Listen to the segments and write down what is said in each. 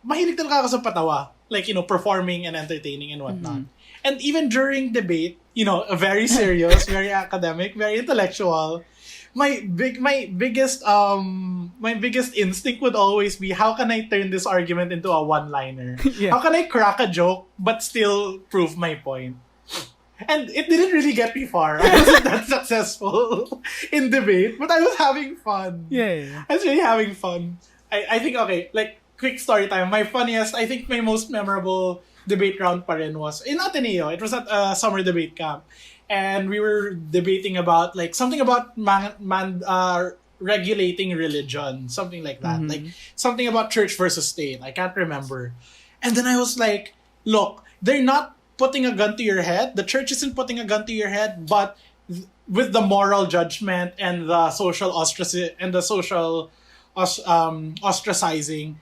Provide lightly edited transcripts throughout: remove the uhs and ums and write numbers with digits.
mahilig talaga ako sa patawa. Like, performing and entertaining and whatnot. And even during debate, very serious, very academic, very intellectual, my biggest instinct would always be, how can I turn this argument into a one-liner? Yeah. How can I crack a joke but still prove my point? And it didn't really get me far. I wasn't that successful in debate, but I was having fun. Yeah. I was really having fun. I think, okay, like, quick story time. My funniest, I think my most memorable debate round pa rin was in Ateneo. It was at a summer debate camp. And we were debating about, like, something about regulating religion. Something like that. Like, something about church versus state. I can't remember. And then I was like, look, they're not putting a gun to your head. The church isn't putting a gun to your head, but with the moral judgment and the social ostracizing,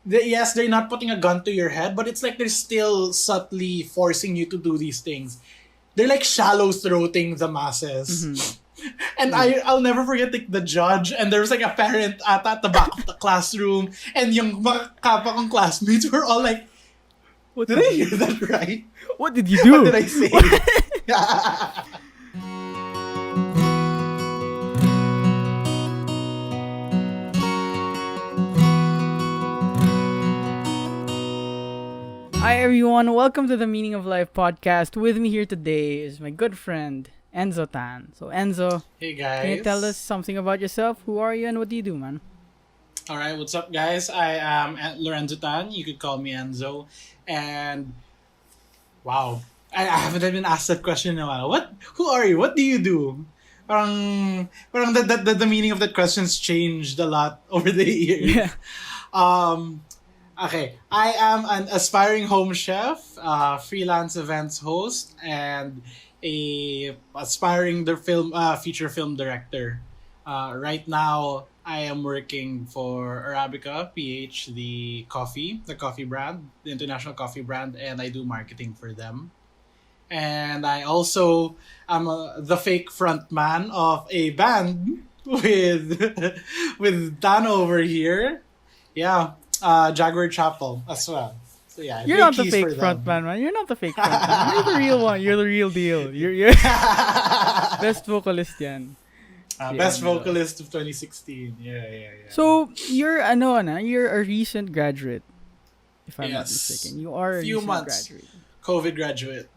yes, they're not putting a gun to your head, but it's like they're still subtly forcing you to do these things. They're like shallow throating the masses. And I'll never forget the judge, and there was like a parent at the back of the classroom, and yung mga kapwa kong classmates were all like, did I hear that right? What did you do? What did I say? Hi everyone, welcome to the Meaning of Life podcast. With me here today is my good friend, Lorenzo Tan. So Enzo, hey guys. can you tell us something about yourself? Who are you and what do you do, man? Alright, what's up guys? I am Lorenzo Tan. You could call me Enzo. And wow, I haven't been asked that question in a while. Who are you? What do you do? Parang the meaning of that question's changed a lot over the years. Yeah. Okay, I am an aspiring home chef, freelance events host, and a aspiring feature film director. Right now, I am working for Arabica PH, the coffee brand, the international coffee brand, and I do marketing for them. And I also am the fake frontman of a band with with Dan over here. Yeah. Jaguar Chapel as well. So yeah, You're not the fake frontman, man. You're not the fake frontman. You're the real one. You're the real deal. You're best vocalist yan. Best vocalist of 2016. Yeah. So you're you're a recent graduate, if I'm not mistaken. You are a few recent months graduate. COVID graduate.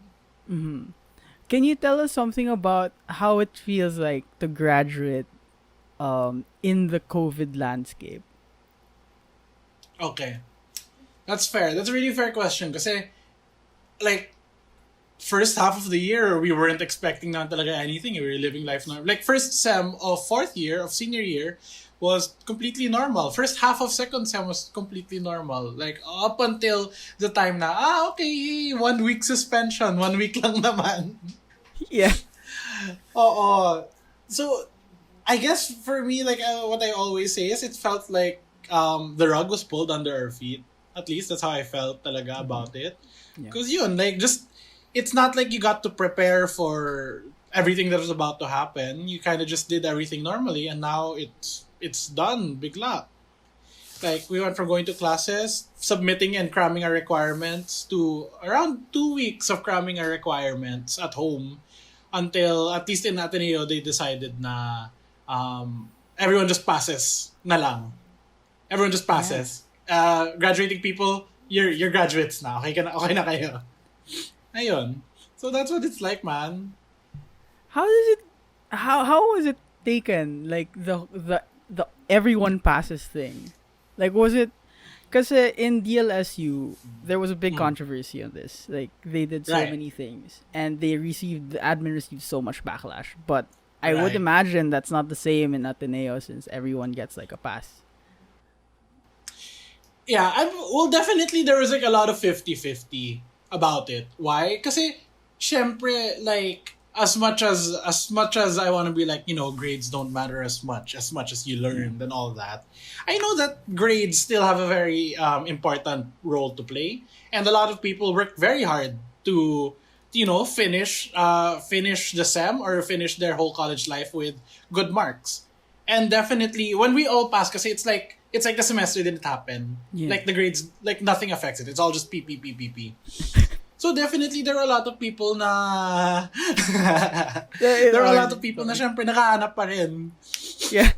Mm-hmm. Can you tell us something about how it feels like to graduate in the COVID landscape? Okay. That's fair. That's a really fair question. Kasi, like, first half of the year, we weren't expecting na talaga anything. We were living life normal. Like, first sem of fourth year, of senior year, was completely normal. First half of second sem was completely normal. Like, up until the time na, okay, 1 week suspension. 1 week lang naman. Yeah. Oo. So, I guess for me, like, what I always say is it felt like the rug was pulled under our feet. At least that's how I felt talaga about it. Because it's not like you got to prepare for everything that was about to happen. You kind of just did everything normally, and now it's done. Bigla. Like, we went from going to classes, submitting and cramming our requirements, to around 2 weeks of cramming our requirements at home, until, at least in Ateneo, they decided na everyone just passes na lang. Everyone just passes. Yeah. Graduating people, you're graduates na. Okay na kayo. Ayun. So that's what it's like, man. How was it taken? Like the everyone passes thing. Like, was it? Because in DLSU there was a big controversy on this. Like, they did so many things, and the admin received so much backlash. But I would imagine that's not the same in Ateneo, since everyone gets like a pass. Yeah, well, definitely there was like a lot of 50-50 about it. Why? Kasi, syempre, like, as much as I want to be like, grades don't matter as much as you learned and all that, I know that grades still have a very important role to play. And a lot of people work very hard to, finish the SEM or finish their whole college life with good marks. And definitely, when we all pass, kasi it's like, it's like the semester didn't happen. Yeah. Like the grades, like nothing affects it. It's all just P. So definitely there are a lot of people na there are a lot of people na syempre nakahanap pa rin. Yeah.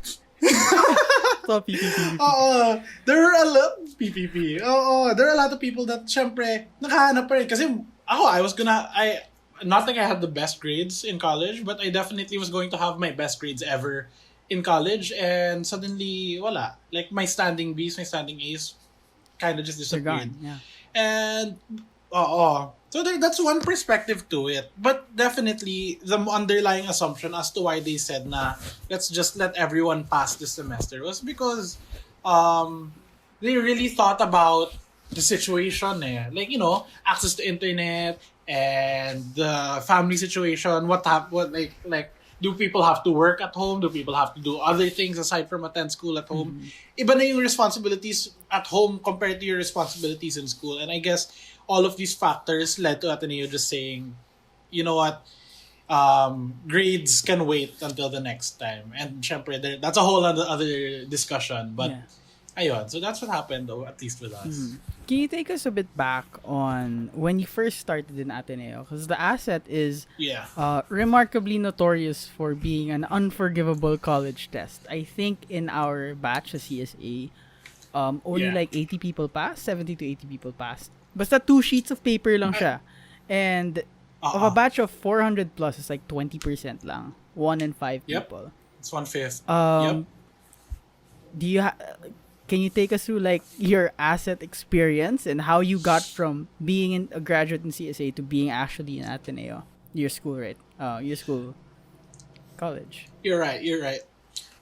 So, PPP. Oo. There are a lot PPP. Oo. There are a lot of people that syempre nakahanap pa rin. Kasi ako, not like I had the best grades in college, but I definitely was going to have my best grades ever in college, and suddenly, wala. Like, my standing Bs, my standing As kind of just They're disappeared. gone. Yeah. And, so that's one perspective to it. But definitely, the underlying assumption as to why they said na, let's just let everyone pass this semester was because they really thought about the situation eh. Like, access to internet and the family situation. What do people have to work at home? Do people have to do other things aside from attend school at home? Iba na yung responsibilities at home compared to your responsibilities in school. And I guess all of these factors led to Ateneo just saying, you know what, grades can wait until the next time. And syempre, that's a whole other discussion. But ayun, so that's what happened though, at least with us. Can you take us a bit back on when you first started in Ateneo? Because the ACET is remarkably notorious for being an unforgivable college test. I think in our batch, the CSA, only like 80 people passed, 70 to 80 people passed. Basta 2 sheets of paper lang siya. And of a batch of 400 plus, it's like 20% lang. 1 in 5 people. It's 1/5. Do you can you take us through like your ACET experience and how you got from being a graduate in CSA to being actually in Ateneo, your school, right? College. You're right. You're right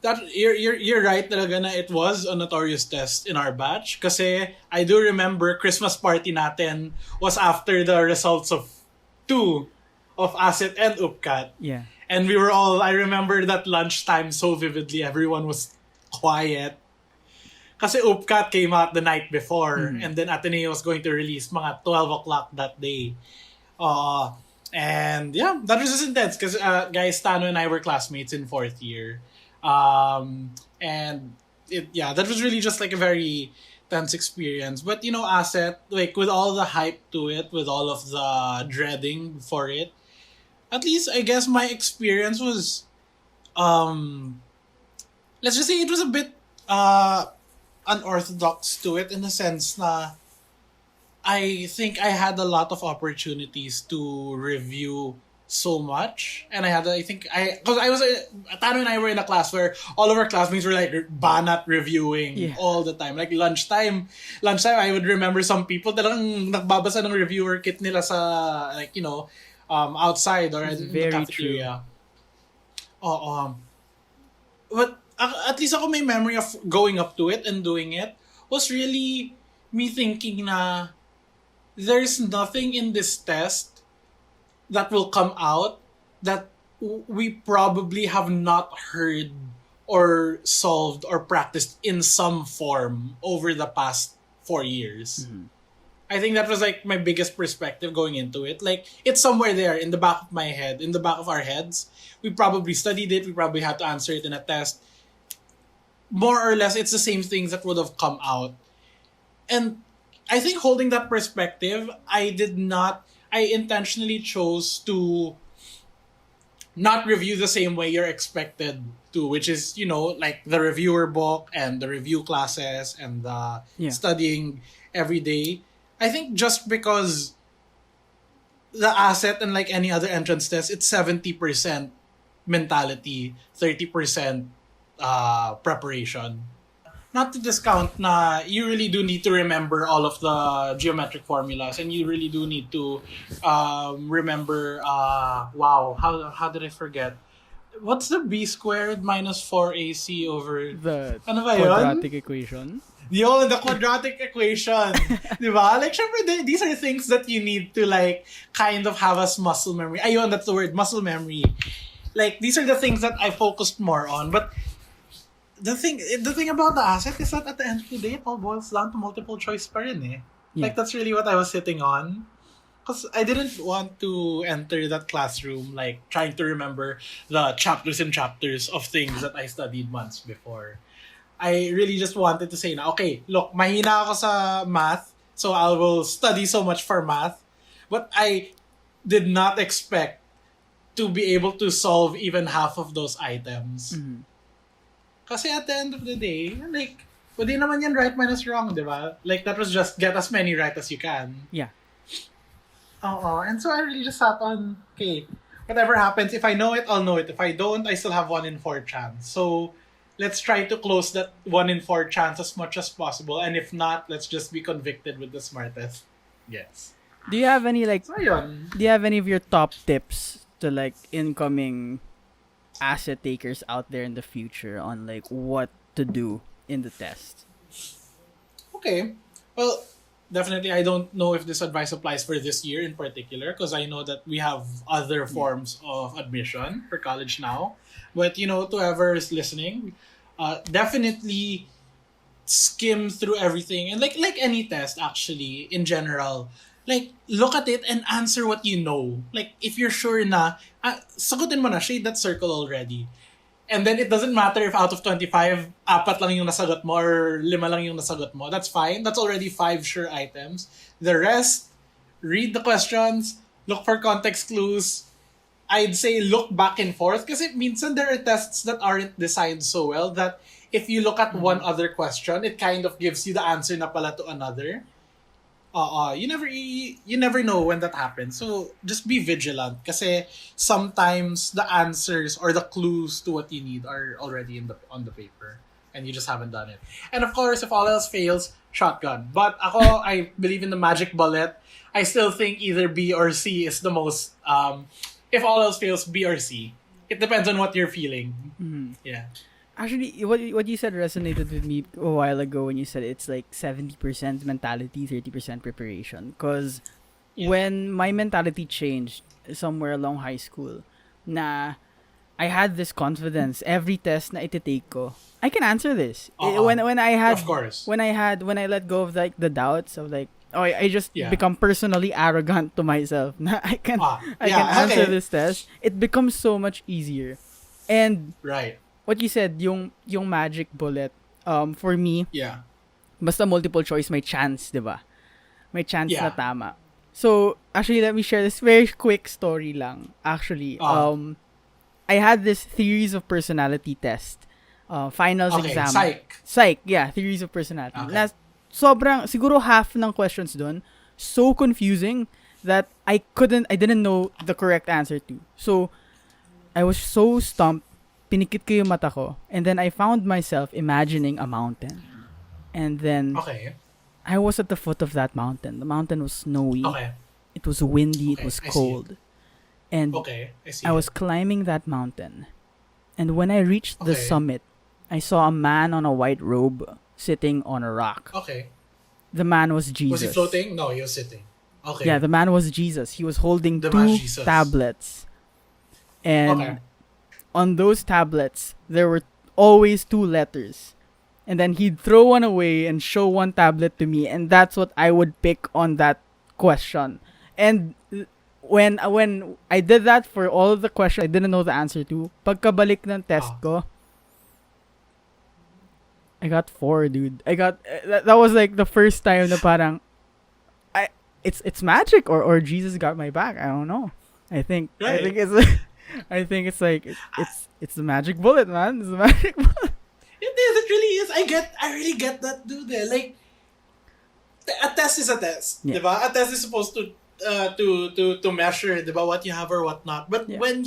talaga na it was a notorious test in our batch. Kasi I do remember Christmas party natin was after the results of 2 of ACET and UPCAT. Yeah. And I remember that lunchtime so vividly. Everyone was quiet. Kasi UPCAT came out the night before, and then Ateneo was going to release mga 12 o'clock that day. And yeah, that was just intense because guys, Tano and I were classmates in 4th year. And that was really just like a very tense experience. But ACET, like with all the hype to it, with all of the dreading for it, at least I guess my experience was, let's just say it was a bit unorthodox to it in the sense na I think I had a lot of opportunities to review so much, and Tano and I were in a class where all of our classmates were like banat reviewing all the time. Like lunchtime I would remember some people talagang nagbabasa ng reviewer kit nila sa like outside or in the cafeteria. But at least ako may memory of going up to it and doing it was really me thinking na there's nothing in this test that will come out that we probably have not heard or solved or practiced in some form over the past 4 years. I think that was like my biggest perspective going into it. Like it's somewhere there in the back of my head, in the back of our heads. We probably studied it. We probably had to answer it in a test. More or less, it's the same things that would have come out. And I think holding that perspective, I intentionally chose to not review the same way you're expected to, which is, like the reviewer book and the review classes and the studying every day. I think just because the ACET and like any other entrance test, it's 70% mentality, 30% preparation. Not to discount na you really do need to remember all of the geometric formulas, and you really do need to remember how did I forget? What's the b squared minus 4ac over the ano ba yun? quadratic equation? The quadratic equation. Diba? Like, syempre, these are things that you need to, like, kind of have as muscle memory. Ayun, that's the word, muscle memory. Like, these are the things that I focused more on. But the thing about the ACET is that at the end of the day, it all boils down to multiple choice pa rin eh. Yeah. Like, that's really what I was sitting on. Because I didn't want to enter that classroom, like, trying to remember the chapters and chapters of things that I studied months before. I really just wanted to say na, okay, look, mahina ako sa math, so I will study so much for math. But I did not expect to be able to solve even half of those items. Mhm. Kasi at the end of the day, like, pwede naman yan right minus wrong, di ba? Like, that was just get as many right as you can. Yeah. Oo. And so I really just sat on, okay, whatever happens, if I know it, I'll know it. If I don't, I still have 1 in 4 chance. So, let's try to close that 1 in 4 chance as much as possible. And if not, let's just be convicted with the smartest. Yes. Do you have any like? So, yun. Do you have any of your top tips to like incoming asset takers out there in the future on like what to do in the test? Okay. Well, definitely, I don't know if this advice applies for this year in particular because I know that we have other forms of admission for college now. But, to whoever is listening, definitely skim through everything. And like any test, actually, in general, like, look at it and answer what you know. Like, if you're sure na, sagutin mo na, shade that circle already. And then it doesn't matter if out of 25, 4 lang yung nasagot mo or 5 lang yung nasagot mo. That's fine. That's already 5 sure items. The rest, read the questions, look for context clues. I'd say look back and forth kasi minsan there are tests that aren't designed so well that if you look at one other question, it kind of gives you the answer na pala to another. You never know when that happens. So just be vigilant kasi sometimes the answers or the clues to what you need are already on the paper and you just haven't done it. And of course, if all else fails, shotgun. But ako, I believe in the magic bullet. I still think either B or C is the most if all else fails, B or C. It depends on what you're feeling. Mm-hmm. Yeah. Actually, what you said resonated with me a while ago when you said it's like 70% mentality, 30% preparation. Because when my mentality changed somewhere along high school, na I had this confidence. Every test na ititake ko, I can answer this. When I had, of course, when I let go of like the doubts of like, I just become personally arrogant to myself. Na I can answer this test. It becomes so much easier, and right. What you said, yung magic bullet, for me, basta multiple choice, may chance, di ba? May chance na tama. So, actually, let me share this very quick story lang. Actually, I had this theories of personality test, finals exam. Psych, yeah, theories of personality. Okay. Sobrang, siguro half ng questions dun, so confusing that I didn't know the correct answer to. So, I was so stumped. Pinikit ko yung mata ko. And then I found myself imagining a mountain. And then I was at the foot of that mountain. The mountain was snowy. Okay. It was windy. It was cold. And I was climbing that mountain. And when I reached the summit, I saw a man on a white robe sitting on a rock. Okay. The man was Jesus. Was he floating? No, he was sitting. Okay. Yeah, the man was Jesus. He was holding two tablets. And on those tablets, there were always 2 letters. And then he'd throw one away and show one tablet to me. And that's what I would pick on that question. And when I did that for all of the questions I didn't know the answer to, pagkabalik ng test ko, I got 4, dude. That was like the first time na parang, it's magic or Jesus got my back. I don't know. I think it's like it's the magic bullet, man. It's the magic bullet. It is. It really is. I really get that, dude. Like, a test is a test, diba? A test is supposed to measure, diba, what you have or what not. But when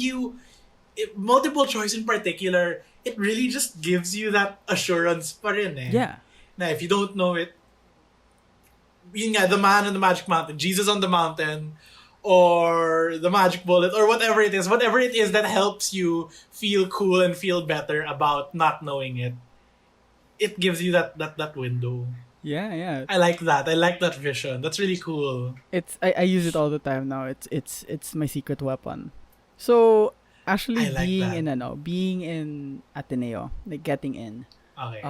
multiple choice in particular, it really just gives you that assurance pa rin eh. Yeah. Now, if you don't know it, yun nga, the man on the magic mountain, Jesus on the mountain, or the magic bullet, or whatever it is that helps you feel cool and feel better about not knowing it. It gives you that window. Yeah. I like that. I like that vision. That's really cool. I use it all the time now. It's my secret weapon. So actually being in Ateneo, like getting in. Okay.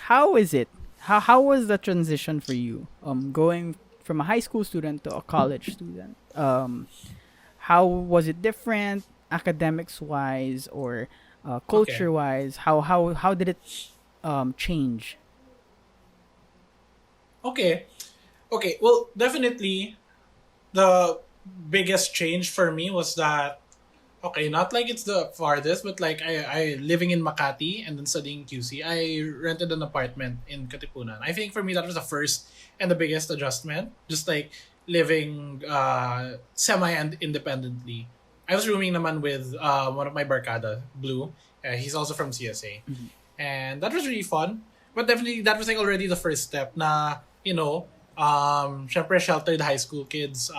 How is it? How was the transition for you? Going from a high school student to a college student. How was it different, academics wise or culture wise? How did it change? Okay. Okay. Well, definitely the biggest change for me was that okay, not like it's the farthest, but like I living in Makati and then studying QC, I rented an apartment in Katipunan. I think for me that was the first and the biggest adjustment. Just like living semi and independently. I was rooming naman with one of my barkada, Blue. He's also from CSA. Mhm. And that was really fun. But definitely that was like already the first step na, syempre sheltered high school kids,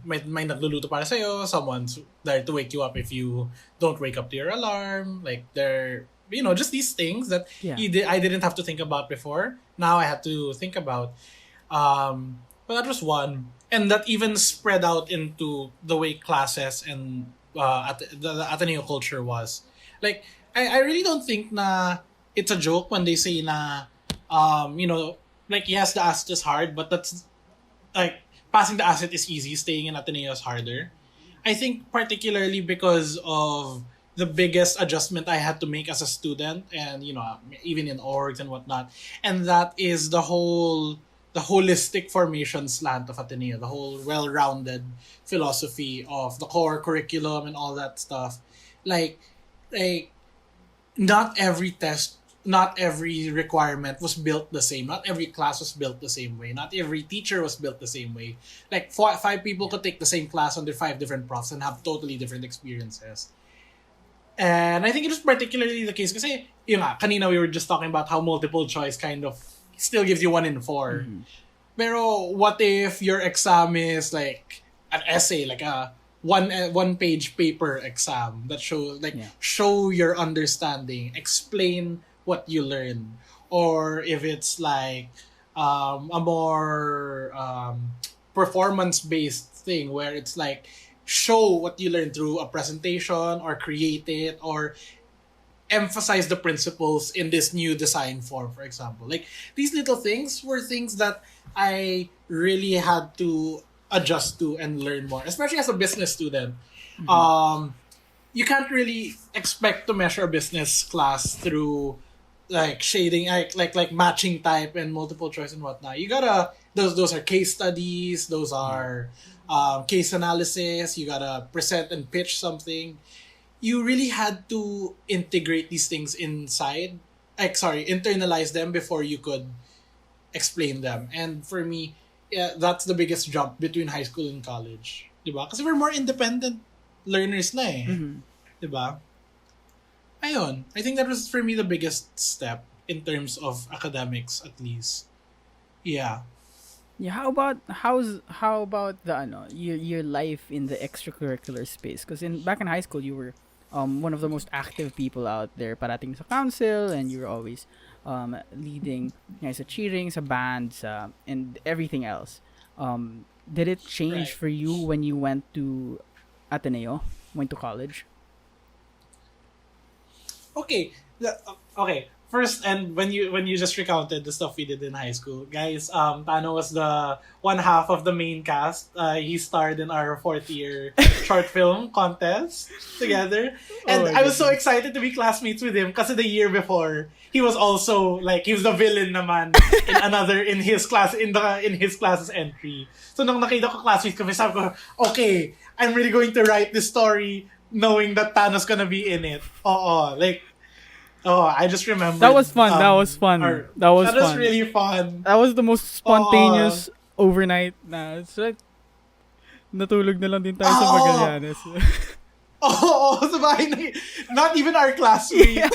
may nagluluto para sa'yo, someone's there to wake you up if you don't wake up to your alarm. Like they're, just these things that Yeah. I didn't have to think about before. Now I had to think about. But that was one. And that even spread out into the way classes and the Ateneo culture was. Like, I really don't think na it's a joke when they say na, like, yes, the ACET is hard, but that's, like, passing the ACET is easy, staying in Ateneo is harder. I think particularly because of the biggest adjustment I had to make as a student and, even in orgs and whatnot. And that is the holistic formation slant of Ateneo, the whole well-rounded philosophy of the core curriculum and all that stuff. Like, like not every test, not every requirement was built the same. Not every class was built the same way. Not every teacher was built the same way. Like five people could take the same class under five different profs and have totally different experiences. And I think it was particularly the case kasi, kanina we were just talking about how multiple choice kind of still gives you 1 in 4. Mhm. Pero what if your exam is like an essay, like a one page paper exam that show your understanding, explain what you learn, or if it's like a more performance based thing where it's like show what you learn through a presentation or create it or emphasize the principles in this new design form, for example. Like these little things were things that I really had to adjust to and learn more, especially as a business student. You can't really expect to measure a business class through like shading, like matching type and multiple choice and whatnot. You gotta those are case studies, those are case analysis. You gotta present and pitch something. You really had to integrate these things inside. Internalize them before you could explain them. And for me, yeah, that's the biggest jump between high school and college. Diba? Kasi we're more independent learners na eh. Mhm. Diba? Ayun. I think that was for me the biggest step in terms of academics at least. Yeah. Yeah, how about the your life in the extracurricular space? Because back in high school, you were one of the most active people out there, parating sa council, and you were always leading sa cheering, sa bands, and everything else. Did it change Right. for you when you went to Ateneo, went to college? Okay. Okay. First, and when you just recounted the stuff we did in high school, guys, Tano was the one half of the main cast. He starred in our fourth year short film contest together, and Oh my I was so goodness. excited to be classmates with him because the year before he was also like he was the villain naman in his class in his class's entry. So nung nakita ko classmates kami, sabi ko, okay, I'm really going to write this story knowing that Thanos gonna be in it. Oo, like. Oh, I just remember. That was fun. That was fun. That was That was fun. really fun. That was the most spontaneous overnight na. It's like, natulog na lang din tayo sa Oo. Magallanes. Oh, sa bahay na not even our classmate. Yeah.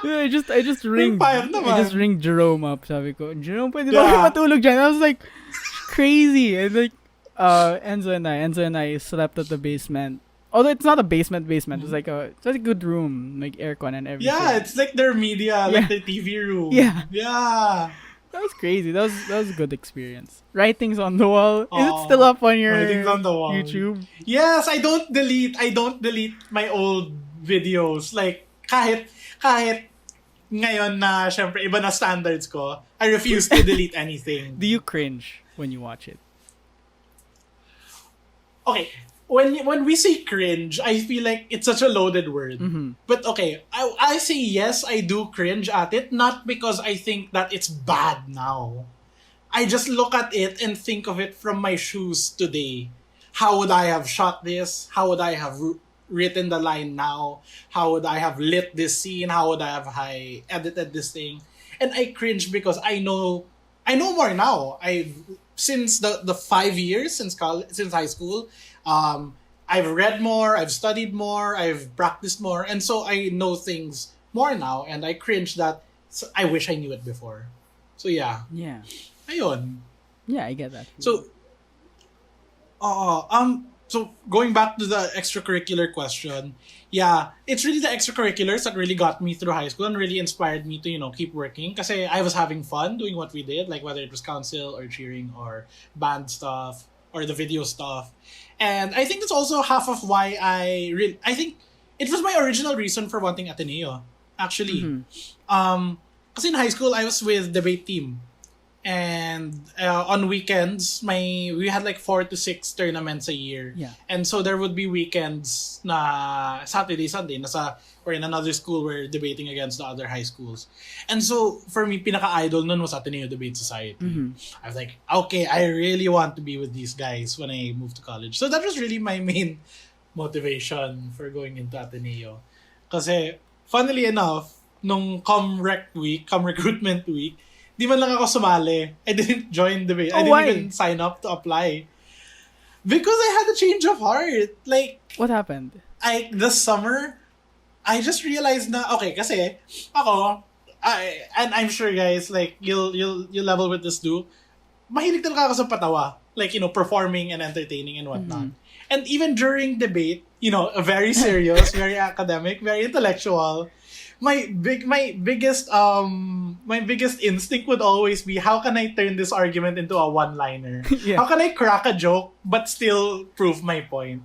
Yeah, I just ringed. Fire naman. I just ringed Jerome up. Sabi ko, Jerome, pwede ba Yeah. kayo matulog dyan? I was like, crazy. And like, Enzo and I slept at the basement. Although it's not a basement. It's like it's a good room, like aircon and everything. Yeah, it's like their media, like their TV room. Yeah. Yeah. That was crazy. That was a good experience. Writings on the wall. Is it Oh, still up on your Writings on the Wall. YouTube? Yes, I don't delete my old videos. Like kahit ngayon na syempre iba na standards ko, I refuse to delete anything. Do you cringe when you watch it? Okay, when we say cringe, I feel like it's such a loaded word. But okay, I say yes, I do cringe at it, not because I think that it's bad now. I just look at it and think of it from my shoes today. How would I have shot this? How would I have written the line now? How would I have lit this scene? How would I edited this thing? And I cringe because I know more now. I've since the 5 years since high school, I've read more, I've studied more, I've practiced more, and so I know things more now. And I cringe that I wish I knew it before. So yeah, Yeah. ayun. Yeah, I get that. So, so going back to the extracurricular question, yeah, it's really the extracurriculars that really got me through high school and really inspired me to, keep working. Because I was having fun doing what we did, like whether it was council or cheering or band stuff or the video stuff. And I think that's also half of why I think it was my original reason for wanting Ateneo, actually. Because in high school, I was with debate team. And on weekends, we had like 4 to 6 tournaments a year. Yeah. And so there would be weekends na Saturday, Sunday, we're in another school, we're debating against the other high schools. And so for me, pinaka-idol nun was Ateneo Debate Society. I was like, okay, I really want to be with these guys when I moved to college. So that was really my main motivation for going into Ateneo. Kasi, funnily enough, nung recruitment week, di man lang ako sumali. I didn't join the I didn't why? even sign up to apply. Because I had a change of heart. Like, What happened? this summer, I just realized na, okay, kasi, ako, and I'm sure guys, like, you'll level with this too, mahilig talaga ako sa patawa. Like, performing and entertaining and whatnot. And even during debate, very serious, very academic, very intellectual, my biggest instinct would always be, how can I turn this argument into a one-liner? Yeah. How can I crack a joke but still prove my point?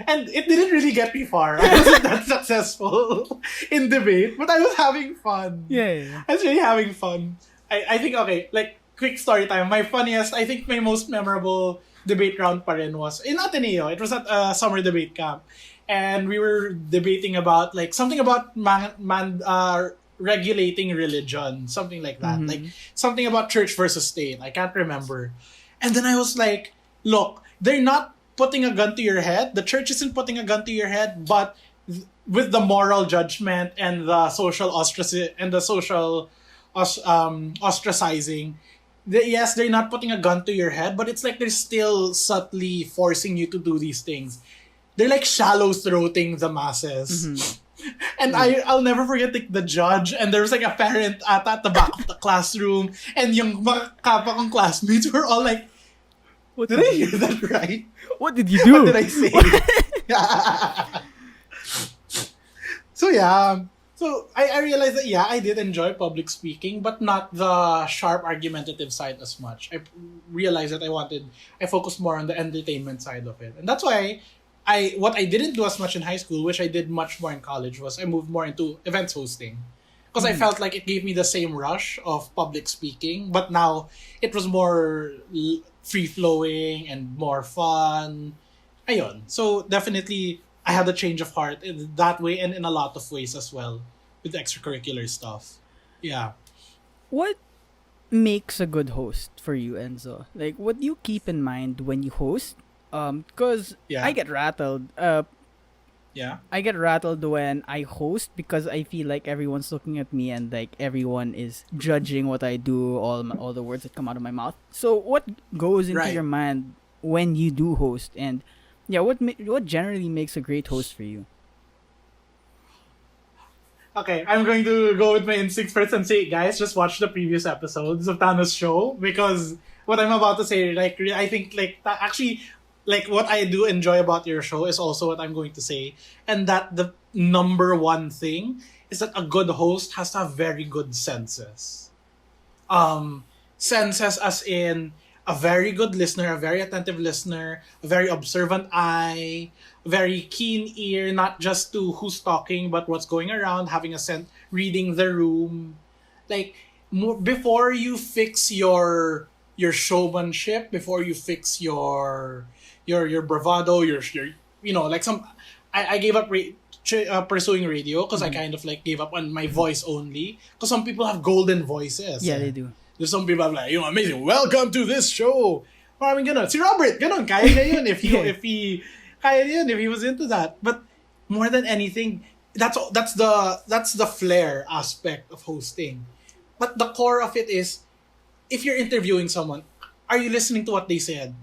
And it didn't really get me far. I wasn't that successful in debate, but I was having fun. Yeah. I was really having fun. I think, okay, like, quick story time. My funniest, I think my most memorable debate round pa rin was in Ateneo. It was at a summer debate camp. And we were debating about, like, something about regulating religion. Something like that. Like, something about church versus state. I can't remember. And then I was like, look, they're not putting a gun to your head. The church isn't putting a gun to your head, but with the moral judgment and the social ostracizing, yes, they're not putting a gun to your head, but it's like they're still subtly forcing you to do these things. They're like shallow throating the masses. And I'll never forget the judge, and there was like a parent at the back of the classroom, and yung mga kapwa kong classmates were all like, did I hear that right? What did you do? What did I say? So yeah. So I realized that, yeah, I did enjoy public speaking, but not the sharp argumentative side as much. I realized that I focused more on the entertainment side of it. And that's why what I didn't do as much in high school, which I did much more in college, was I moved more into events hosting. Because I felt like it gave me the same rush of public speaking, but now it was more free-flowing and more fun. Ayun. So definitely, I had a change of heart in that way and in a lot of ways as well with extracurricular stuff. Yeah. What makes a good host for you, Enzo? Like, what do you keep in mind when you host? Because Yeah. I get rattled. Yeah. I get rattled when I host because I feel like everyone's looking at me and like everyone is judging what I do, all the words that come out of my mouth. So what goes into Right. your mind when you do host, and yeah, what generally makes a great host for you? Okay, I'm going to go with my instincts first and say, guys, just watch the previous episodes of Thanos' show, because what I'm about to say, like, I think, like, actually, like, what I do enjoy about your show is also what I'm going to say, and that the number one thing is that a good host has to have very good senses. Senses as in a very good listener, a very attentive listener, a very observant eye, a very keen ear, not just to who's talking, but what's going around, having a sense, reading the room. Like, before you fix your showmanship, before you fix your your bravado, your like I gave up pursuing radio because I kind of like gave up on my voice only. Because some people have golden voices. Yeah, Eh. they do. There's some people like, amazing. Welcome to this show. Parang ganon. Si Robert, ganon. Kaya niya yun kaya yun if he was into that. But more than anything, that's the flair aspect of hosting. But the core of it is, if you're interviewing someone, are you listening to what they said?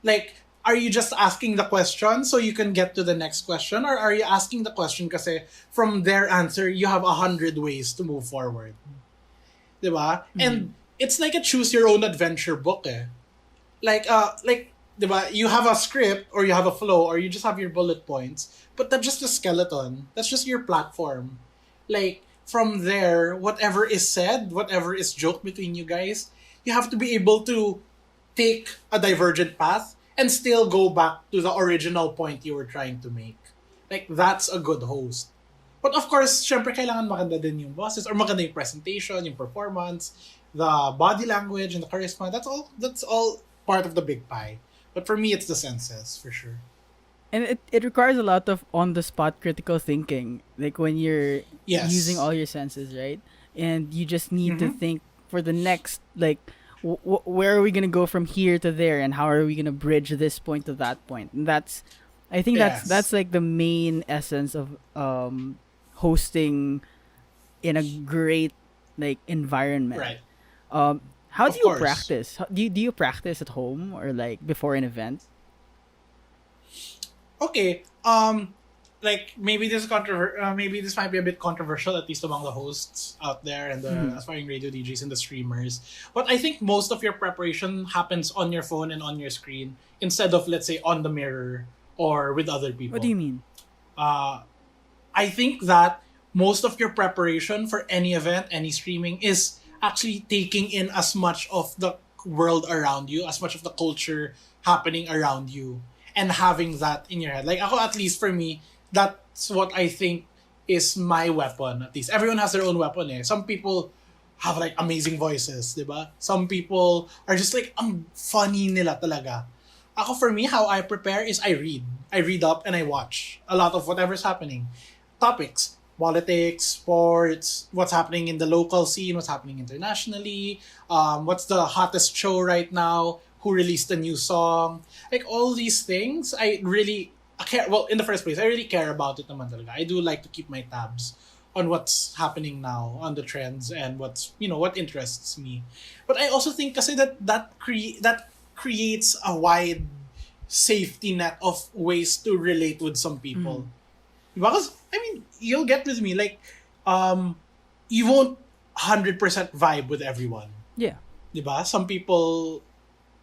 Like, are you just asking the question so you can get to the next question? Or are you asking the question kasi from their answer, you have 100 ways to move forward? Diba? Mm-hmm. And it's like a choose your own adventure book eh. Like, diba? You have a script or you have a flow or you just have your bullet points, but that's just a skeleton. That's just your platform. Like, from there, whatever is said, whatever is joked between you guys, you have to be able to take a divergent path and still go back to the original point you were trying to make. Like, that's a good host. But of course, syempre kailangan maganda din yung boses or maganda yung presentation, yung performance, the body language, and the charisma. That's all part of the big pie. But for me, it's the senses, for sure. And it requires a lot of on-the-spot critical thinking. Like when you're using all your senses, right? And you just need to think for the next, like, where are we going to go from here to there? And how are we going to bridge this point to that point? And I think that's like the main essence of hosting in a great like environment. Right. How do you practice? Do you practice at home or like before an event? Okay. Like maybe this maybe this might be a bit controversial, at least among the hosts out there and the aspiring radio DJs and the streamers. But I think most of your preparation happens on your phone and on your screen instead of, let's say, on the mirror or with other people. What do you mean? I think that most of your preparation for any event, any streaming, is actually taking in as much of the world around you, as much of the culture happening around you, and having that in your head. Like, ako, at least for me, that's what I think is my weapon. At least everyone has their own weapon. Eh. Some people have like amazing voices, diba? Some people are just like funny nila talaga. Ako, for me, how I prepare is I read. I read up and I watch a lot of whatever's happening. Topics, politics, sports, what's happening in the local scene, what's happening internationally, what's the hottest show right now, who released a new song. Like, all these things, I care. Well, in the first place, I really care about it naman talaga. I do like to keep my tabs on what's happening now, on the trends, and what interests me. But I also think kasi that creates a wide safety net of ways to relate with some people. Because, I mean, you'll get with me, like, you won't 100% vibe with everyone. Yeah. Diba? Some people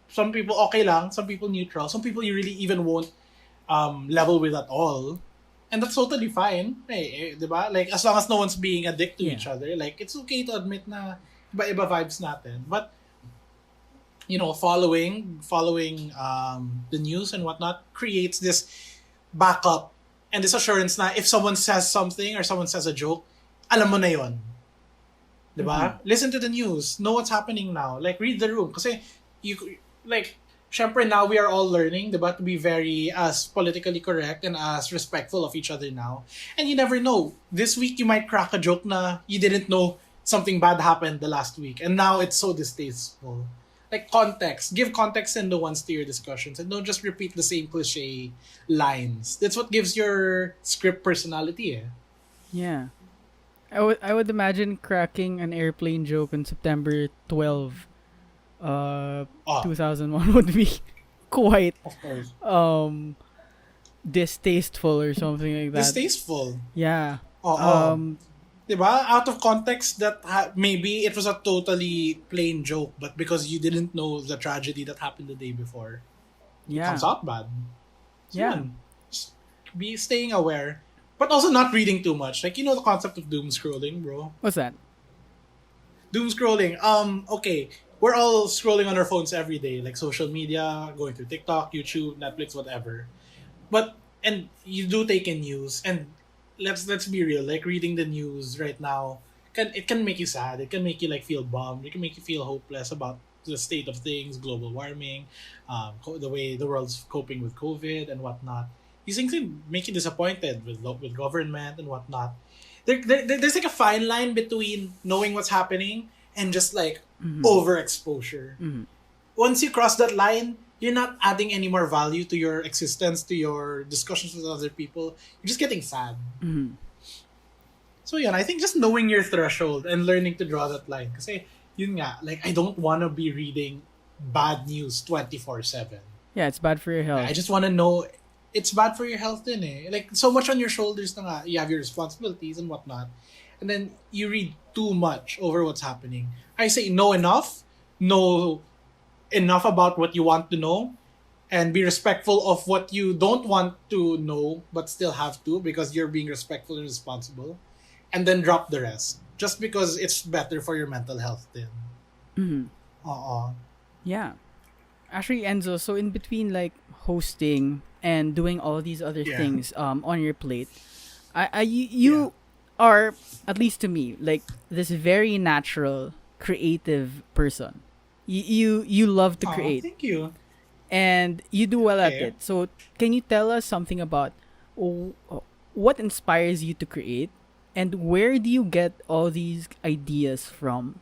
okay lang, some people neutral, some people you really even won't level with at all. And that's totally fine. Hey, diba? Like, as long as no one's being a dick to each other, like, it's okay to admit na iba-iba vibes natin. But, following the news and whatnot creates this backup and this assurance na if someone says something or someone says a joke, alam mo na yon. Diba? Listen to the news. Know what's happening now. Like, read the room. Kasi, syempre now we are all learning, diba, to be very as politically correct and as respectful of each other now. And you never know. This week you might crack a joke na you didn't know something bad happened the last week. And now it's so distasteful. Like, context. Give context and nuance to your discussions. And don't just repeat the same cliche lines. That's what gives your script personality, eh? Yeah. I would imagine cracking an airplane joke on September 12, 2001 would be quite of course distasteful or something like that. Distasteful. Yeah. Diba? Out of context, that maybe it was a totally plain joke, but because you didn't know the tragedy that happened the day before, it comes out bad. So just be staying aware, but also not reading too much. Like, the concept of doom scrolling, bro. What's that? Doom scrolling. Okay, we're all scrolling on our phones every day, like social media, going through TikTok, YouTube, Netflix, whatever. And you do take in news, and let's be real, like, reading the news right now it can make you sad, it can make you like feel bummed, it can make you feel hopeless about the state of things, global warming, the way the world's coping with COVID and whatnot. These things can make you disappointed with government and whatnot. There's like a fine line between knowing what's happening and just like overexposure. Once you cross that line, you're not adding any more value to your existence, to your discussions with other people. You're just getting sad. So yeah, I think just knowing your threshold and learning to draw that line. Kasi yun nga, like I don't want to be reading bad news 24/7. Yeah, it's bad for your health. I just want to know it's bad for your health din eh. Like so much on your shoulders na nga. You have your responsibilities and whatnot. And then you read too much over what's happening. I say know enough. Know enough about what you want to know. And be respectful of what you don't want to know but still have to because you're being respectful and responsible. And then drop the rest. Just because it's better for your mental health din. Yeah. Actually, Enzo, so in between like hosting and doing all these other things on your plate, you are, at least to me, like this very natural, creative person. You love to create. Thank you. And you do well at it. So can you tell us something about what inspires you to create? And where do you get all these ideas from?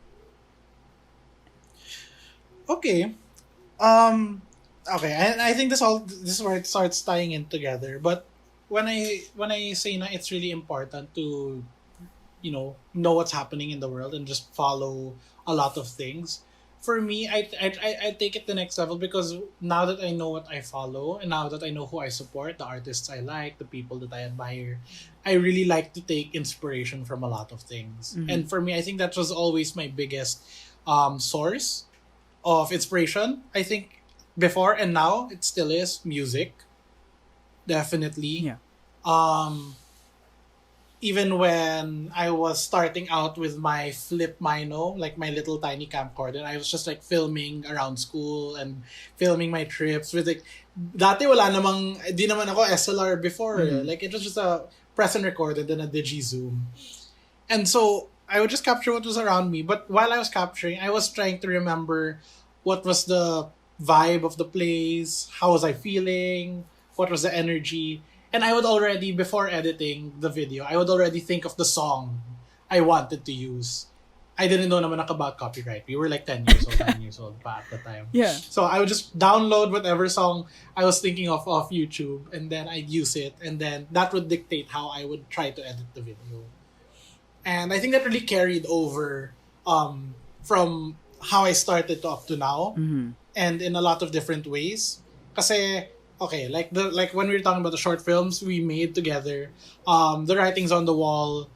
Okay. Okay, and I think this is where it starts tying in together. But when I say na it's really important to know what's happening in the world and just follow a lot of things. For me, I take it the next level because now that I know what I follow and now that I know who I support, the artists I like, the people that I admire, I really like to take inspiration from a lot of things. And for me, I think that was always my biggest source of inspiration. I think before and now it still is music. Definitely. Yeah. Even when I was starting out with my flip Mino, like my little tiny camcorder, I was just like filming around school and filming my trips with like, dati wala namang, di naman ako SLR before. Like it was just a press and record and then a digi zoom. And so I would just capture what was around me. But while I was capturing, I was trying to remember what was the vibe of the place, how was I feeling, what was the energy. And I would already, before editing the video, I would already think of the song I wanted to use. I didn't know naman about copyright. We were like 10 years old, 9 years old pa at the time. Yeah. So I would just download whatever song I was thinking of off YouTube and then I'd use it. And then that would dictate how I would try to edit the video. And I think that really carried over from how I started to up to now. And in a lot of different ways. Kasi okay, like when we were talking about the short films we made together, the writings on the wall,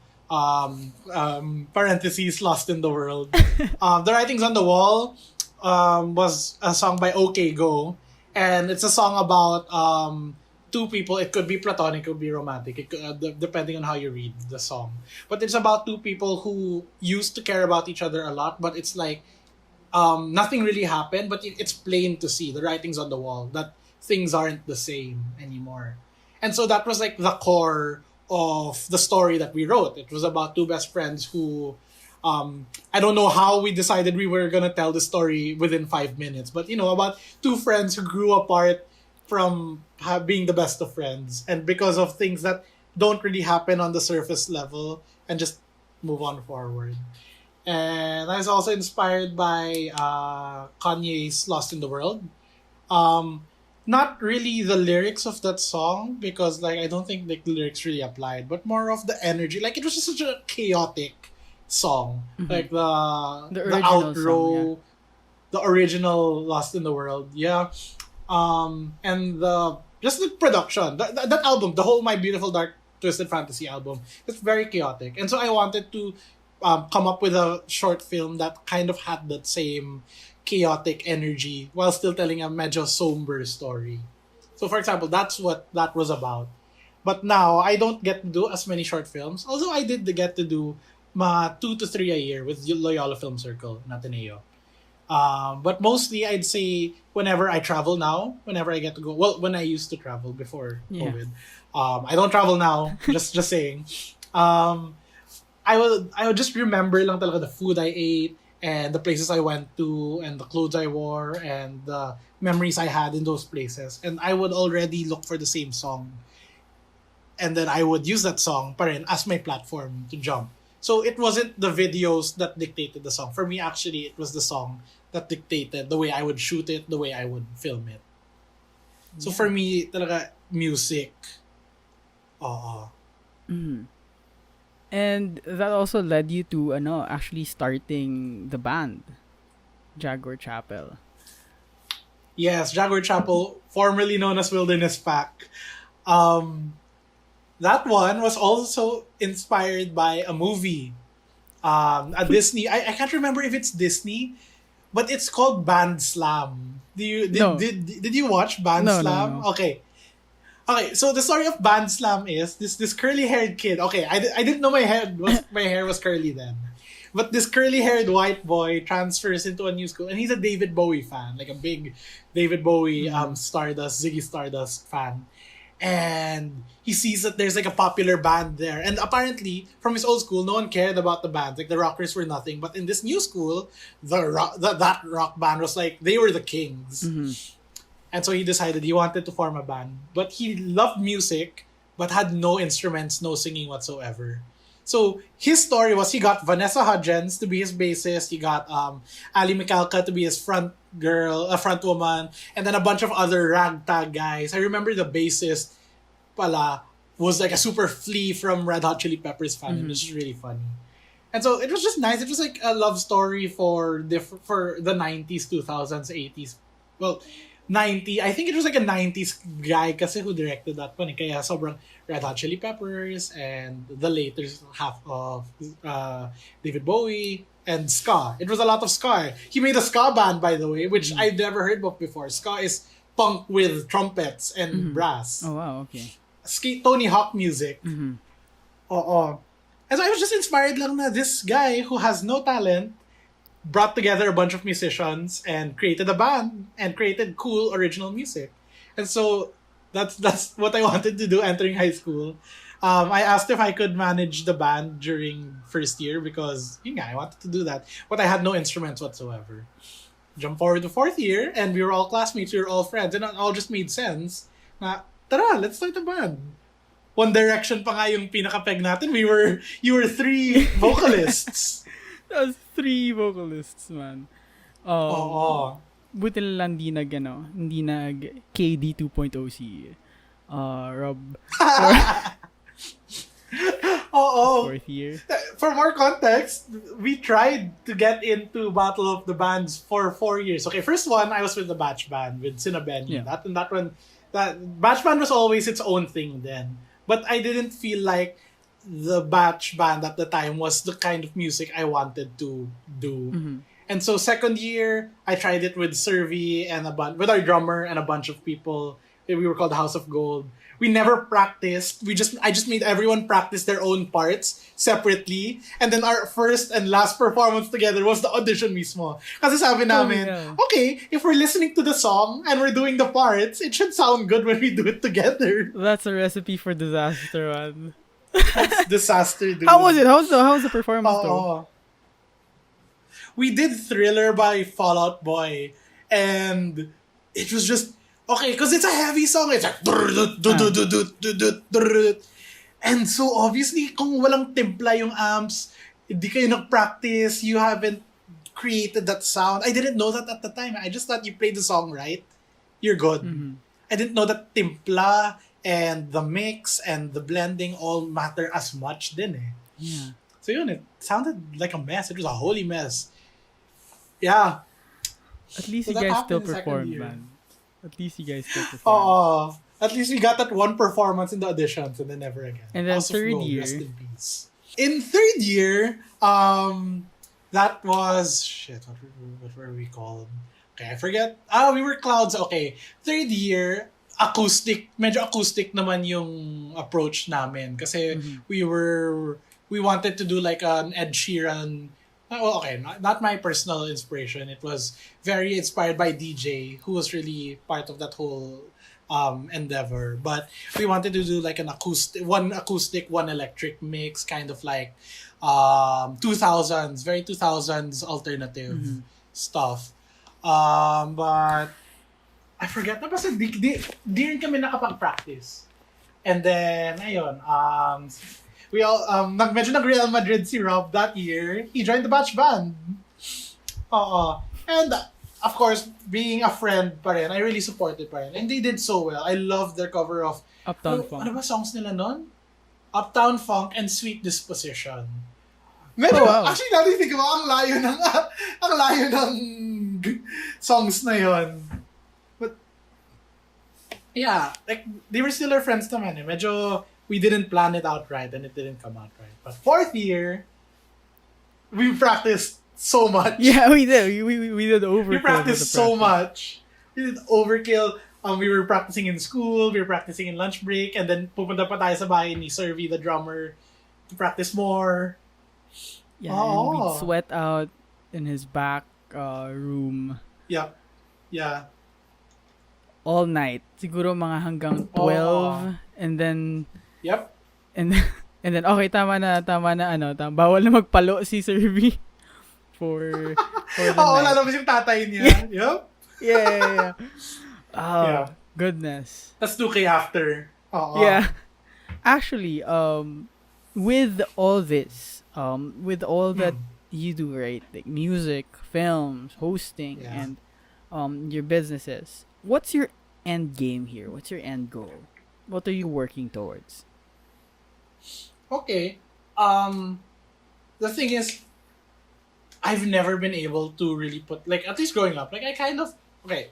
parentheses Lost in the World. The writings on the wall was a song by OK Go, and it's a song about two people. It could be platonic, it could be romantic, it could, depending on how you read the song. But it's about two people who used to care about each other a lot, but it's like nothing really happened, but it's plain to see the writings on the wall that things aren't the same anymore. And so that was like the core of the story that we wrote. It was about two best friends who I don't know how we decided we were gonna tell the story within 5 minutes, but about two friends who grew apart from being the best of friends, and because of things that don't really happen on the surface level, and just move on forward. And I was also inspired by Kanye's Lost in the World. Not really the lyrics of that song, because like I don't think like the lyrics really applied, but more of the energy. Like it was just such a chaotic song. Like the original outro, song, the original Lost in the World, yeah. And just the production, that album, the whole My Beautiful Dark Twisted Fantasy album, it's very chaotic, and so I wanted to come up with a short film that kind of had that same chaotic energy while still telling a medyo somber story. So for example, that's what that was about. But now I don't get to do as many short films. Although I did get to do 2 to 3 a year with Loyola Film Circle in Ateneo. But mostly I'd say whenever I travel now, whenever I get to go, well, when I used to travel before COVID, I don't travel now. just saying. I would just remember lang talaga the food I ate and the places I went to and the clothes I wore and the memories I had in those places. And I would already look for the same song. And then I would use that song pa rin as my platform to jump. So it wasn't the videos that dictated the song. For me, actually, it was the song that dictated the way I would shoot it, the way I would film it. So for me, talaga, music. Oo. Mm. And that also led you to actually starting the band, Jaguar Chapel. Yes, Jaguar Chapel, formerly known as Wilderness Pack. Um, that one was also inspired by a movie. A Disney. I can't remember if it's Disney, but it's called Band Slam. No. Did you watch Band No, no, Slam? no. Okay. Okay, so the story of Band Slam is this curly haired kid. Okay, I didn't know my hair was curly then. But this curly haired white boy transfers into a new school and he's a David Bowie fan, like a big David Bowie Stardust, Ziggy Stardust fan. And he sees that there's like a popular band there. And apparently, from his old school, no one cared about the band. Like the rockers were nothing. But in this new school, that rock band was like, they were the kings. Mm-hmm. And so he decided he wanted to form a band. But he loved music, but had no instruments, no singing whatsoever. So his story was he got Vanessa Hudgens to be his bassist. He got Ali Michalka to be his front woman, and then a bunch of other ragtag guys. I remember the bassist pala was like a super flea from Red Hot Chili Peppers fan, which is really funny. And so it was just nice. It was like a love story for the 90s, 2000s, 80s. Well, 90, I think it was like a 90s guy kasi who directed that one. Kaya sobrang Red Hot Chili Peppers and the later half of David Bowie and ska. It was a lot of ska. He made a ska band, by the way, which I'd never heard of before. Ska is punk with trumpets and brass. Oh, wow, okay. Tony Hawk music. Mm-hmm. Oo. And so I was just inspired lang na this guy who has no talent brought together a bunch of musicians and created a band and created cool original music. And so that's what I wanted to do entering high school. I asked if I could manage the band during first year because I wanted to do that. But I had no instruments whatsoever. Jump forward to fourth year and we were all classmates, we were all friends, and it all just made sense. Na, tara, let's start a band. One Direction pa nga yung pinaka-peg natin. You were three vocalists. That was 3 vocalists, man. Oo. Buti lang hindi KD 2.0 si Rob Oo. 4th year. For more context, we tried to get into Battle of the Bands for 4 years. Okay, first one, I was with the Batch Band, with Sinabeni. Yeah. That Batch Band was always its own thing then. But I didn't feel like the Batch Band at the time was the kind of music I wanted to do. Mm-hmm. And so second year, I tried it with Survey and with our drummer and a bunch of people. We were called the House of Gold. We never practiced. I just made everyone practice their own parts separately. And then our first and last performance together was the audition mismo. Kasi sabi namin, okay, if we're listening to the song and we're doing the parts, it should sound good when we do it together. That's a recipe for disaster, man. That's disaster, dude. How was it? How was the performance though? We did Thriller by Fall Out Boy, and it was just okay because it's a heavy song. It's like and so obviously kung walang timpla yung amps, hindi kayo nag-practice, you haven't created that sound. I didn't know that at the time. I just thought you played the song right, you're good. Mm-hmm. I didn't know that timpla and the mix and the blending all matter as much din eh. Yeah. So yun, it sounded like a mess. It was a holy mess. Yeah. At least you guys still performed, man. At least you guys still performed. At least we got that one performance in the auditions and then never again. And then House third of Gold, year. rest in peace. In third year, that was what were we called? Okay, I forget. We were Clouds. Okay. Third year, medyo acoustic naman yung approach namin kasi we wanted to do like an Ed Sheeran. Well, okay, not my personal inspiration. It was very inspired by DJ, who was really part of that whole endeavor. But we wanted to do like one acoustic, one electric mix, kind of like very 2000s alternative Mhm. stuff. But I forget na basta di rin kami nakapag-practice. And then, ayun, we all, medyo nag-Real Madrid si Rob that year. He joined the batch band. Oo. And, of course, being a friend pa rin, I really supported pa rin. And they did so well. I loved their cover of, Uptown Funk. ano ba songs nila nun? Uptown Funk and Sweet Disposition. Medyo, Oh, wow. actually, natin think mo, ang layo ng songs na yon. But, yeah, like, they were still our friends naman eh. Medyo, we didn't plan it out right and it didn't come out right. But fourth year, we practiced so much. Yeah, we did. We did overkill. We with practiced the so practice. much. We did overkill. We were practicing in school, we were practicing in lunch break, and then pupunta pa tayo sa bahay ni Servi, the drummer, to practice more. Yeah, and we'd Oh. sweat out in his back room Yeah. Yeah. all night. Siguro mga hanggang 12 Oo. and then Yep. and then okay, tama na bawal na magpalo si Servi for the Oo, night. lalabas yung tatay niya. Yep. Yeah. Oh, Yeah. goodness. That's 2K after. Oo. Yeah. Actually, with all this, with all that you do, right? Like music, films, hosting, Yeah. and your businesses. What's your end game here? What's your end goal? What are you working towards? Okay. The thing is, I've never been able to really put, like, at least growing up, like, I kind of, okay,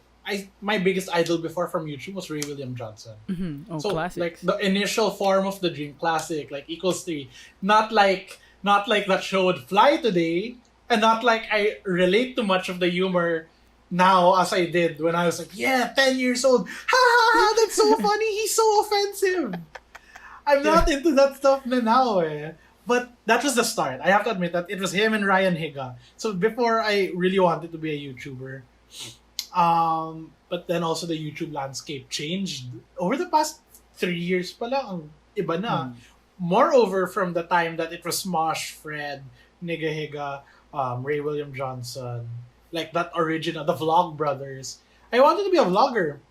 my biggest idol before from YouTube was Ray William Johnson. Mm-hmm. Oh, So classics. like the initial form of the dream, classic, like equals 3. Not like that show would fly today, and not like I relate to much of the humor now as I did when I was like, yeah, 10 years old. Ha ha ha, that's so funny, he's so offensive. I'm not into that stuff na now eh. But that was the start. I have to admit that it was him and Ryan Higa. So before I really wanted to be a YouTuber. But then also the YouTube landscape changed over the past 3 years pala, ang iba na. Moreover, from the time that it was Smosh, Fred, Niga Higa, Ray William Johnson, like that original, the Vlog Brothers. I wanted to be a vlogger.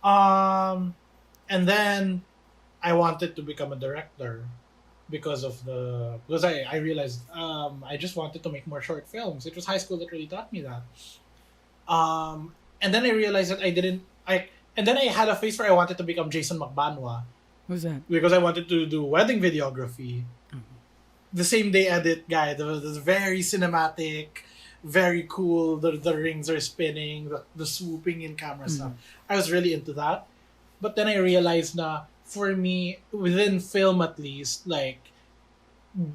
And then I wanted to become a director because I realized I just wanted to make more short films. It was high school that really taught me that. And then I realized that and then I had a phase where I wanted to become Jason McBanwa Who's that? because I wanted to do wedding videography. The same day edit guy, the very cinematic, very cool, the rings are spinning, the swooping in camera stuff. I was really into that. But then I realized na for me, within film at least, like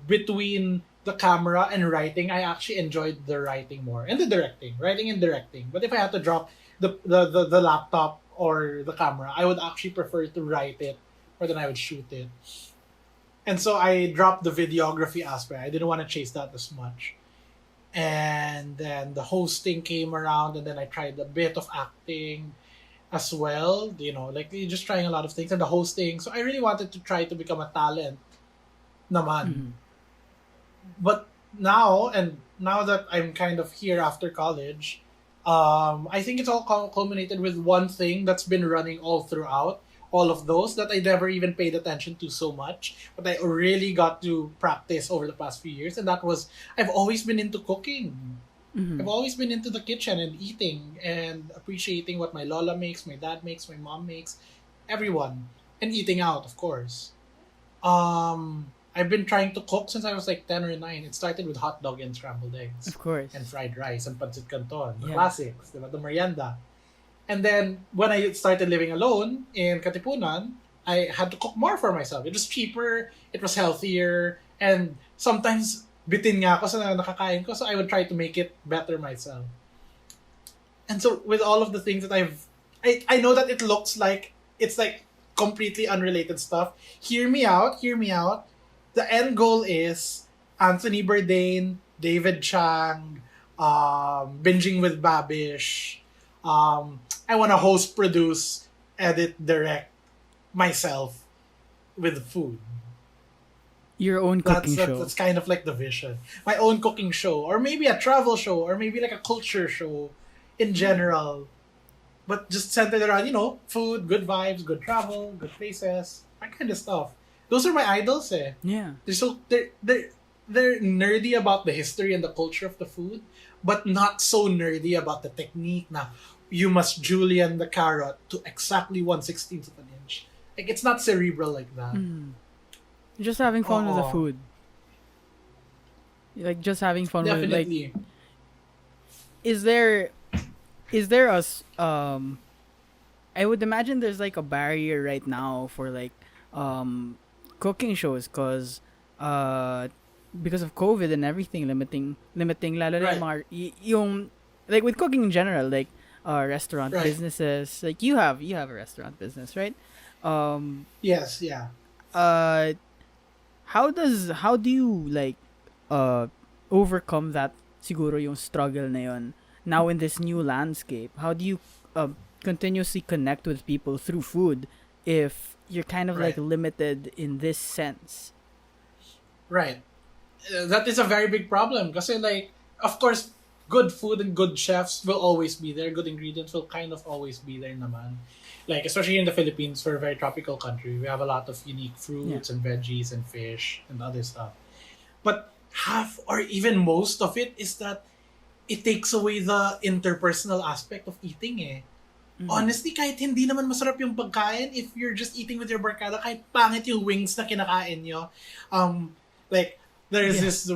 between the camera and writing, I actually enjoyed the writing more and the directing, writing and directing. But if I had to drop the laptop or the camera, I would actually prefer to write it more than I would shoot it. And so I dropped the videography aspect. I didn't want to chase that as much. And then the hosting came around, and then I tried a bit of acting as well. You know, like just trying a lot of things, and the hosting. So I really wanted to try to become a talent naman. But now that I'm kind of here after college, I think it's all culminated with one thing that's been running all throughout all of those that I never even paid attention to so much, but I really got to practice over the past few years, and that was I've always been into cooking. I've always been into the kitchen and eating and appreciating what my lola makes, my dad makes, my mom makes, everyone, and eating out, of course. I've been trying to cook since I was like 10 or 9. It started with hot dog and scrambled eggs. Of course. And fried rice and pancit canton. The Yeah. classics, diba? The merienda. And then, when I started living alone in Katipunan, I had to cook more for myself. It was cheaper, it was healthier, and sometimes bitin nga ako sa nakakain ko, so I would try to make it better myself. And so, with all of the things that I know that it looks like, it's like completely unrelated stuff. Hear me out. The end goal is Anthony Bourdain, David Chang, Binging with Babish. I want to host, produce, edit, direct myself with food. Your own cooking show. That's kind of like the vision. My own cooking show, or maybe a travel show, or maybe like a culture show in general. But just centered around, food, good vibes, good travel, good places, that kind of stuff. Those are my idols, eh. Yeah. They're nerdy about the history and the culture of the food, but not so nerdy about the technique. Now, you must julienne the carrot to exactly 1/16 of an inch. Like, it's not cerebral like that. Just having fun with the Oo. food. Like just having fun with like. Definitely. Is there a I would imagine there's like a barrier right now for like cooking shows because of COVID and everything limiting lalo na Right. yung, yung like with cooking in general, like restaurant Right. businesses, like you have a restaurant business, right? Yes, yeah. uh how do you like overcome that siguro yung struggle na yun now in this new landscape? How do you continuously connect with people through food if you're kind of like Right. limited in this sense? Right. That is a very big problem. Kasi like, of course, good food and good chefs will always be there. Good ingredients will kind of always be there naman. Like, especially in the Philippines, we're a very tropical country. We have a lot of unique fruits and veggies and fish and other stuff. But half or even most of it is that it takes away the interpersonal aspect of eating eh. Honestly, kahit hindi naman masarap yung pagkain, if you're just eating with your barkada, kahit pangit yung wings na kinakain nyo, like, there's this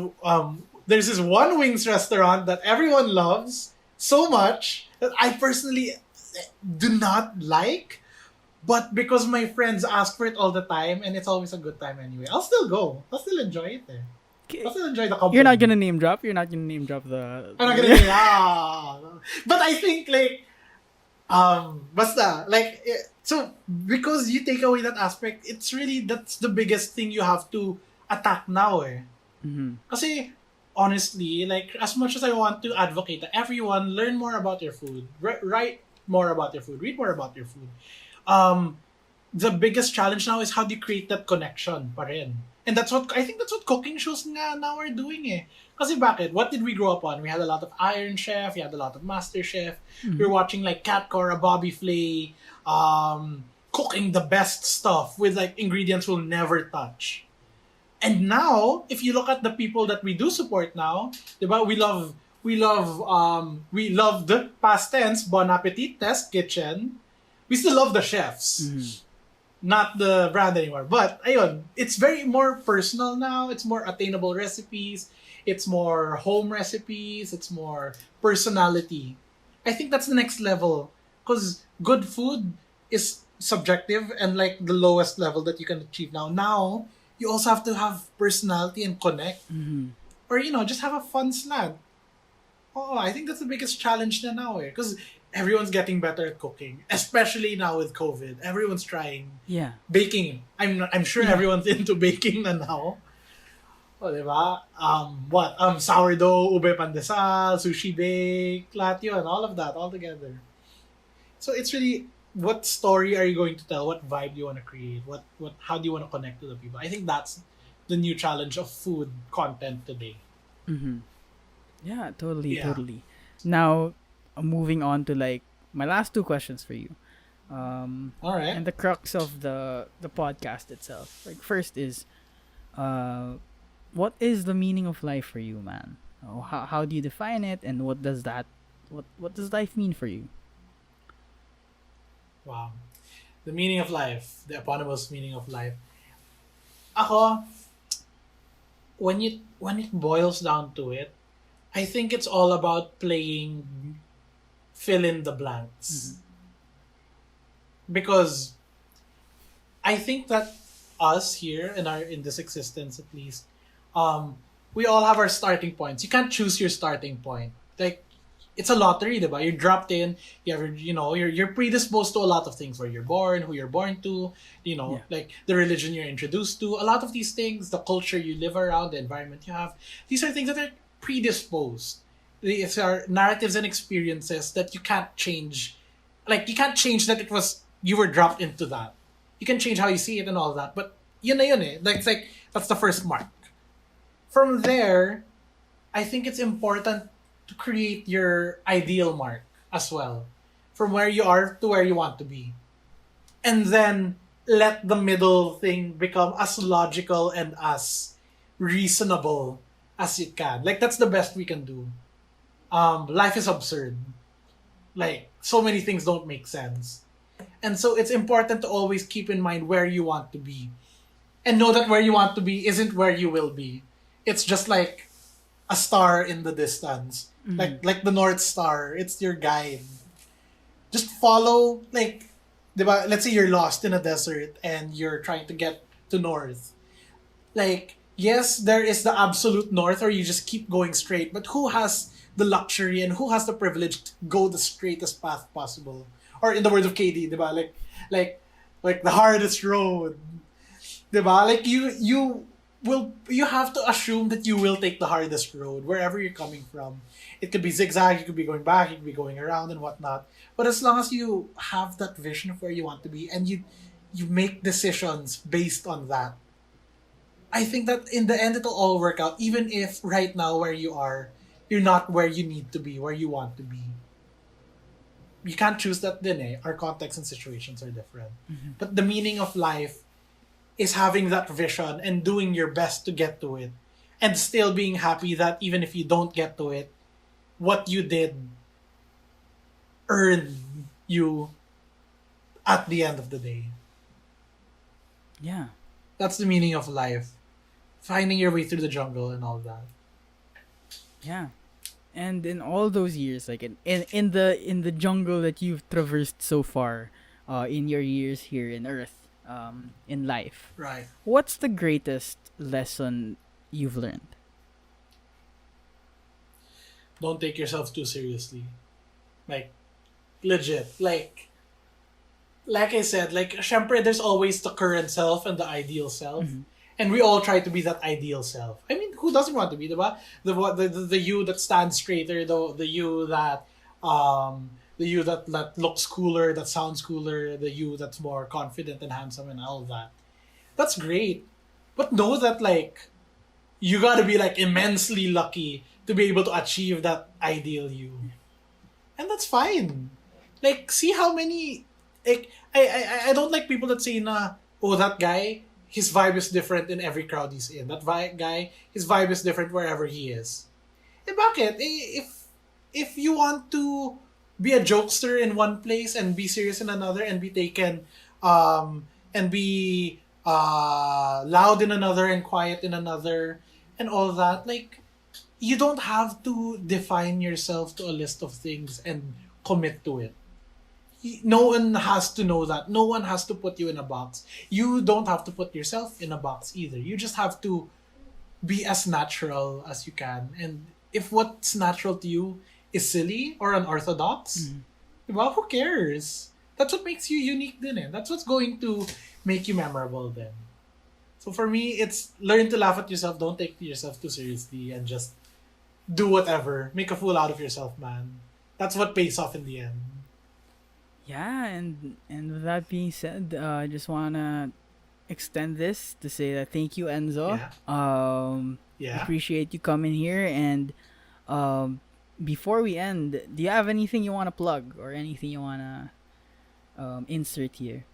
one wings restaurant that everyone loves so much that I personally do not like, but because my friends ask for it all the time and it's always a good time anyway, I'll still go. I'll still enjoy it eh. I'll still enjoy the company. You're not gonna name drop the I'm not gonna say, But I think like, basta, like, so because you take away that aspect, it's really, that's the biggest thing you have to attack now eh. Kasi, honestly, like, as much as I want to advocate that everyone learn more about your food, write more about your food, read more about your food, the biggest challenge now is how do you create that connection pa rin. And that's what cooking shows nga now are doing eh. Kasi bakit? What did we grow up on? We had a lot of Iron Chef, we had a lot of Master Chef. We were watching like Kat Cora, Bobby Flay, cooking the best stuff with like ingredients we'll never touch. And now, if you look at the people that we do support now, diba? We love the past tense, Bon Appetit, Test Kitchen. We still love the chefs. Not the brand anymore. But, ayun, it's very more personal now. It's more attainable recipes. It's more home recipes. It's more personality. I think that's the next level. Because good food is subjective and like the lowest level that you can achieve now. Now, you also have to have personality and connect. Or, just have a fun slant. Oh, I think that's the biggest challenge na now eh. Because everyone's getting better at cooking. Especially now with COVID. Everyone's trying. Yeah. Baking. I'm sure everyone's into baking na now. Oh, diba? Sourdough, ube pandesal, sushi bake, lahat yun, all of that, all together. So it's really, what story are you going to tell? What vibe do you want to create? How do you want to connect to the people? I think that's the new challenge of food content today. Yeah, totally, Yeah. totally. Now, moving on to like my last two questions for you. All right. And the crux of the podcast itself. Like first is, what is the meaning of life for you, man? How do you define it, and what does life mean for you? Wow. The meaning of life. The eponymous meaning of life. Ako, when it boils down to it, I think it's all about playing fill in the blanks. Because I think that us here in this existence at least, we all have our starting points. You can't choose your starting point. Like, it's a lottery, diba? You're dropped in. You're predisposed to a lot of things. Where you're born, who you're born to, like the religion you're introduced to. A lot of these things, the culture you live around, the environment you have. These are things that are predisposed. These are narratives and experiences that you can't change. Like, you can't change that you were dropped into that. You can change how you see it and all that. But yun na yun eh. Like, it's like That's the first mark. From there, I think it's important to create your ideal mark as well. From where you are to where you want to be. And then let the middle thing become as logical and as reasonable as it can. Like, that's the best we can do. Life is absurd. Like, so many things don't make sense. And so it's important to always keep in mind where you want to be. And know that where you want to be isn't where you will be. It's just like a star in the distance. Like the North Star. It's your guide. Just follow, like, diba, let's say you're lost in a desert and you're trying to get to north. Like, yes, there is the absolute north, or you just keep going straight, but who has the luxury and who has the privilege to go the straightest path possible? Or in the words of KD, diba? Like the hardest road. Diba? Like, you have to assume that you will take the hardest road wherever you're coming from. It could be zigzag, you could be going back, you could be going around and whatnot. But as long as you have that vision of where you want to be and you make decisions based on that, I think that in the end it'll all work out, even if right now where you are, you're not where you need to be, where you want to be. You can't choose that din eh. Our contexts and situations are different. But the meaning of life is having that vision and doing your best to get to it. And still being happy that even if you don't get to it, what you did earned you at the end of the day. Yeah. That's the meaning of life. Finding your way through the jungle and all that. Yeah. And in all those years, like in the jungle that you've traversed so far, in your years here in Earth, in life, Right. what's the greatest lesson you've learned? Don't take yourself too seriously. Like, legit. Like I said, like, syempre, there's always the current self and the ideal self. And we all try to be that ideal self. I mean, who doesn't want to be, diba? The you that stands straighter, the you that looks cooler, that sounds cooler, the you that's more confident and handsome and all that. That's great. But know that, like, you gotta be, like, immensely lucky to be able to achieve that ideal you. And that's fine. Like, see how many, like, I don't like people that say na, oh, that guy, his vibe is different in every crowd he's in. That guy, his vibe is different wherever he is. Eh, bakit? If you want to be a jokester in one place and be serious in another and be taken, and be loud in another and quiet in another and all that, like, you don't have to define yourself to a list of things and commit to it. No one has to know that. No one has to put you in a box. You don't have to put yourself in a box either. You just have to be as natural as you can. And if what's natural to you is silly or unorthodox, well, who cares? That's what makes you unique din eh. That's what's going to make you memorable then. So for me, it's learn to laugh at yourself. Don't take yourself too seriously and just do whatever. Make a fool out of yourself, man. That's what pays off in the end. Yeah, and with that being said, I just wanna extend this to say that thank you, Enzo. Yeah. Appreciate you coming here. And before we end, do you have anything you wanna plug or anything you wanna insert here?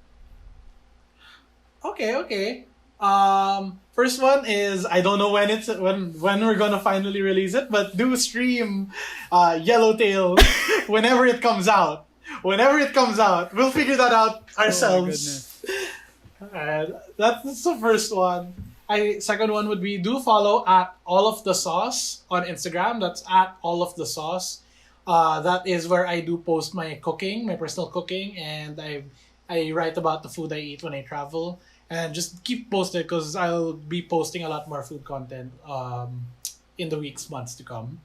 Okay. First one is, I don't know when we're gonna finally release it, but do stream Yellowtail whenever it comes out. Whenever it comes out, we'll figure that out ourselves. That's the first one. Second one would be, do follow at All of the Sauce on Instagram. That's at All of the Sauce. That is where I do post my cooking, my personal cooking, and I write about the food I eat when I travel. And just keep posted because I'll be posting a lot more food content in the weeks, months to come.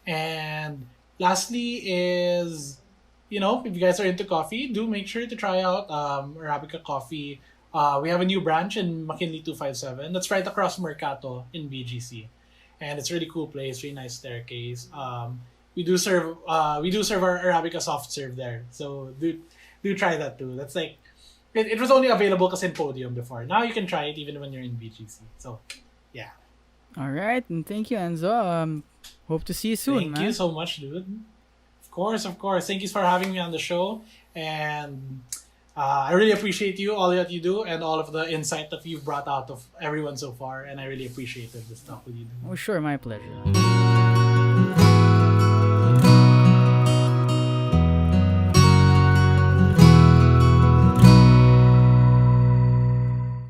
And lastly is, if you guys are into coffee, do make sure to try out Arabica Coffee. We have a new branch in McKinley 257. That's right across Mercato in BGC. And it's a really cool place, really nice staircase. We do serve our Arabica soft serve there. So do try that too. That's like it was only available kasi in Podium before. Now you can try it even when you're in BGC. So, yeah. All right, and thank you, Enzo. Hope to see you soon, Thank man. you so much, dude. Of course. Thank you for having me on the show. And I really appreciate you, all that you do, and all of the insight that you've brought out of everyone so far. And I really appreciated this talk with you. Oh, sure, my pleasure.